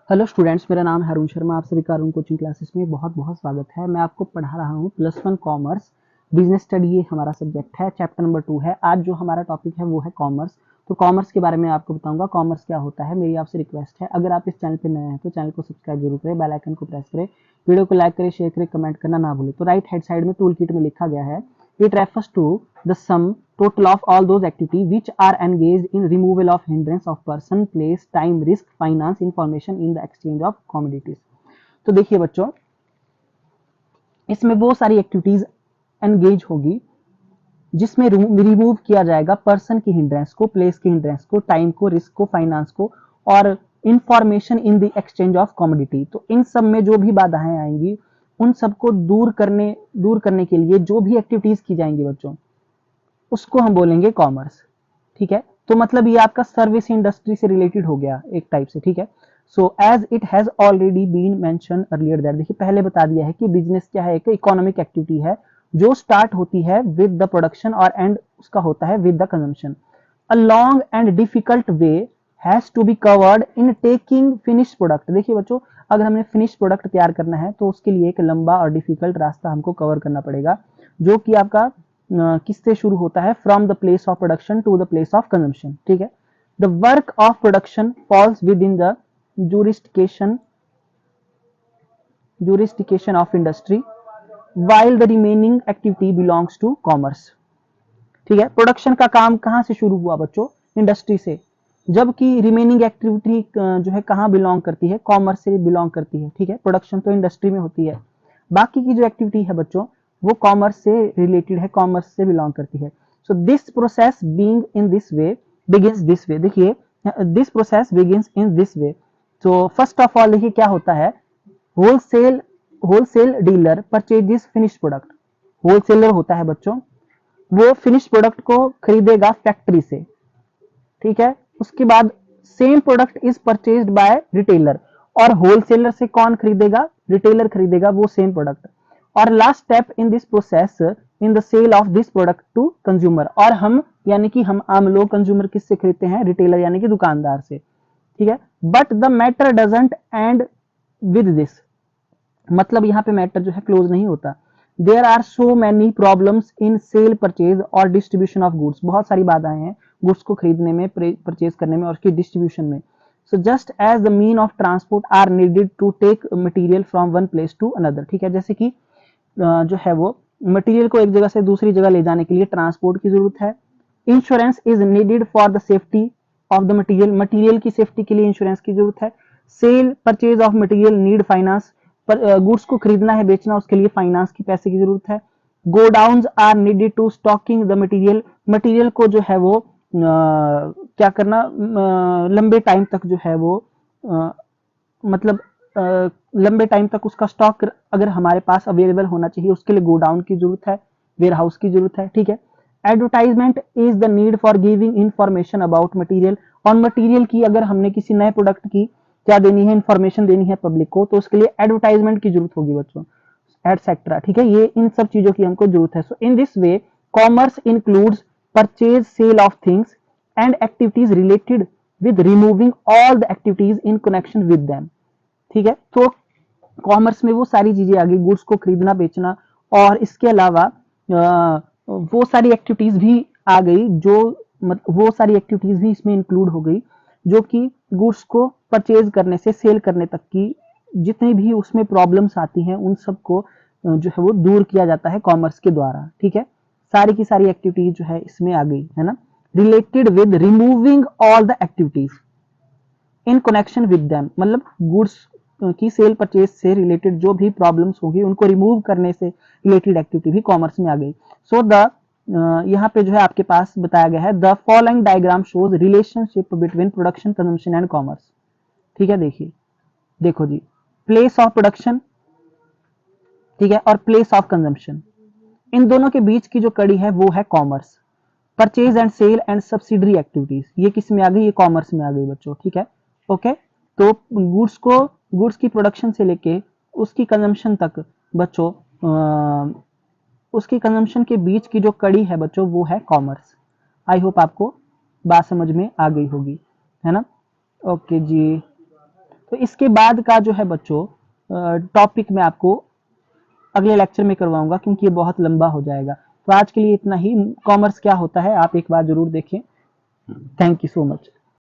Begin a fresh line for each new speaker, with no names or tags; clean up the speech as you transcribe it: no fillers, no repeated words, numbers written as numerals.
Hello students, मेरा नाम है अरुण शर्मा। आप सभी का अरुण कोचिंग क्लासेस में बहुत बहुत स्वागत है। मैं आपको पढ़ा रहा हूँ +1 कॉमर्स बिजनेस स्टडी। ये हमारा सब्जेक्ट है, चैप्टर नंबर 2 है। आज जो हमारा टॉपिक है वो है कॉमर्स। तो कॉमर्स के बारे में आपको बताऊंगा, कॉमर्स क्या होता है। मेरी आपसे रिक्वेस्ट है, अगर आप इस चैनल पर नए हैं तो चैनल को सब्सक्राइब जरूर करें, बेल आइकन को प्रेस करें, वीडियो को लाइक करें, शेयर करें, कमेंट करना ना भूलें। तो राइट हैंड साइड में टूल किट में लिखा गया है, it refers to the sum total of all those activity which are engaged in removal of hindrance of person, place, time, risk, finance, information in the exchange of commodities। तो देखिए बच्चों, इसमें वो सारी एक्टिविटीज एंगेज होगी जिसमें remove किया जाएगा पर्सन की हिंड्रेंस को, प्लेस की हिंड्रेंस को, टाइम को, रिस्क को, फाइनेंस को और information in the exchange of commodity. तो इन सब में जो भी बाधाएं आएंगी उन सबको दूर करने के लिए जो भी एक्टिविटीज की जाएंगी बच्चों, उसको हम बोलेंगे कॉमर्स। ठीक है, तो मतलब ये आपका सर्विस इंडस्ट्री से रिलेटेड हो गया एक टाइप से। ठीक है, so as it has already been mentioned earlier that, देखिए पहले बता दिया है कि बिजनेस क्या है, एक इकोनॉमिक एक्टिविटी है जो स्टार्ट होती है विद द प्रोडक्शन और एंड उसका होता है with the consumption. A long and difficult way has to be covered in taking finish product. देखिए बच्चों, अगर हमें फिनिश प्रोडक्ट तैयार करना है तो उसके लिए एक लंबा और डिफिकल्ट रास्ता हमको कवर करना पड़ेगा, जो कि आपका किससे शुरू होता है, from the place of production to the place of consumption. ठीक है, the work of production falls within the jurisdiction of industry while the remaining activity belongs to commerce। ठीक है, प्रोडक्शन का काम कहां से शुरू हुआ बच्चों, इंडस्ट्री से, जबकि रिमेनिंग एक्टिविटी जो है कहां बिलोंग करती है, कॉमर्स से बिलोंग करती है। ठीक है, प्रोडक्शन तो इंडस्ट्री में होती है, बाकी की जो एक्टिविटी है बच्चों वो कॉमर्स से रिलेटेड है, कॉमर्स से बिलोंग करती है। So this process being in this way begins this way. देखिए, this process begins in this way. तो फर्स्ट ऑफ ऑल देखिए क्या होता है, wholesale wholesale dealer purchases finish product. Wholesaler होता है बच्चों, वो फिनिश प्रोडक्ट को खरीदेगा फैक्ट्री से। ठीक है, उसके बाद same product is purchased by retailer, और होलसेलर से कौन खरीदेगा, रिटेलर खरीदेगा वो सेम प्रोडक्ट। और last step in this process in the sale of this product to consumer, और हम यानी कि हम आम लोग कंज्यूमर किससे खरीदते हैं, रिटेलर यानी कि दुकानदार से। ठीक है, but the matter doesn't end with this, मतलब यहाँ पे मैटर जो है क्लोज नहीं होता। There are so many problems in sale, purchase और डिस्ट्रीब्यूशन ऑफ गुड्स। बहुत सारी बाधाएं हैं गुड्स को खरीदने में, परचेज करने में और उसकी डिस्ट्रीब्यूशन में। So just as the mean of transport are needed to take material from one place to another. ठीक है, जैसे कि जो है वो मटेरियल को एक जगह से दूसरी जगह ले जाने के लिए ट्रांसपोर्ट की जरूरत है। Insurance is needed for the safety of the material, material की सेफ्टी के लिए इंश्योरेंस की जरूरत है। Cell purchase of material need finance, पर गुड्स को खरीदना है, बेचना, उसके लिए फाइनेंस की पैसे की जरूरत है। Godowns are needed to stocking the material, material को जो है वो क्या करना, लंबे टाइम तक जो है वो मतलब लंबे टाइम तक उसका स्टॉक अगर हमारे पास अवेलेबल होना चाहिए, उसके लिए गोडाउन की जरूरत है, वेयर हाउस की जरूरत है। ठीक है, advertisement is the need for giving information about material, और मटेरियल की अगर हमने किसी नए प्रोडक्ट की क्या देनी है, इंफॉर्मेशन देनी है पब्लिक को, तो उसके लिए एडवर्टाइजमेंट की जरूरत होगी बच्चों, एटसेट्रा। ठीक है, ये इन सब चीजों की हमको जरूरत है। So in this way commerce includes purchase, sale of things and activities related with removing all the activities in connection with them. ठीक है, तो कॉमर्स में वो सारी चीजें आ गई, गुड्स को खरीदना, बेचना, और इसके अलावा वो सारी एक्टिविटीज भी आ गई जो वो सारी एक्टिविटीज भी इसमें इंक्लूड हो गई जो कि गुड्स को परचेज करने से सेल करने तक की जितनी भी उसमें प्रॉब्लम्स आती हैं उन सबको जो है वो दूर किया जाता है कॉमर्स के द्वारा। ठीक है, सारी की सारी एक्टिविटीज जो है इसमें आ गई है ना, related with removing all the activities in connection with them, मतलब गुड्स की सेल परचेज से रिलेटेड जो भी प्रॉब्लम्स होगी उनको रिमूव करने से रिलेटेड एक्टिविटी भी कॉमर्स में आ गई। सो द यहाँ पे जो है आपके पास बताया गया है, the following diagram shows relationship between production, consumption and commerce. ठीक है, देखिए, देखो जी, प्लेस ऑफ प्रोडक्शन, ठीक है, और प्लेस ऑफ कंजम्पशन, इन दोनों के बीच की जो कड़ी है वो है commerce. Purchase and sale and subsidiary activities, ये किस में आ गई, ये कॉमर्स में आ गई बच्चों। ठीक है, ओके, तो गुड्स की प्रोडक्शन से लेके उसकी कंजम्पशन तक बच्चों, उसकी कंजम्पशन के बीच की जो कड़ी है बच्चों वो है कॉमर्स। आई होप आपको बात समझ में आ गई होगी, है ना। ओके जी, तो इसके बाद का जो है बच्चों टॉपिक मैं आपको अगले लेक्चर में करवाऊंगा, क्योंकि ये बहुत लंबा हो जाएगा। तो आज के लिए इतना ही। कॉमर्स क्या होता है आप एक बार जरूर देखें। Thank you so much.